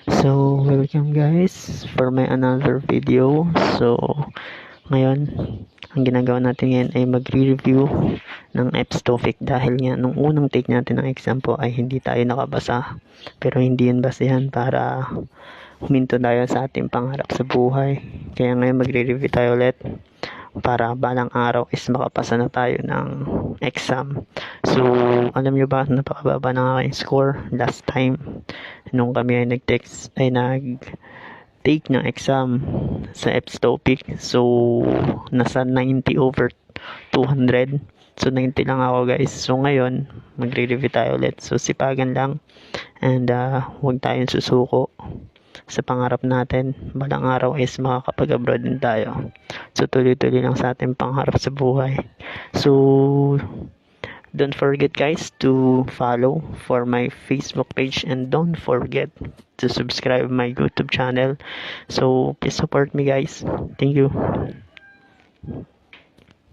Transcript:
So, welcome guys for my another video. So, ngayon, ang ginagawa natin ngayon ay magre-review ng EPS TOEFIC dahil nga nung unang take natin ng exam po ay hindi tayo nakabasa. Pero hindi yun basehan para huminto tayo sa ating pangarap sa buhay. Kaya ngayon magre-review tayo ulit para balang araw is makapasa na tayo ng exam. So, alam nyo ba, napakababa ng aking score last time nung kami ay nag-take ng exam sa EPS TOEFIC. So, nasa 90 over 200. So, 90 lang ako guys. So, ngayon, magre-review tayo ulit. So, sipagan lang and huwag tayong susuko sa pangarap natin. Balang araw is makakapag-abroad din tayo. So, tuloy-tuloy lang sa ating pangarap sa buhay. So, don't forget guys to follow for my Facebook page and don't forget to subscribe my YouTube channel. So, please support me guys. Thank you.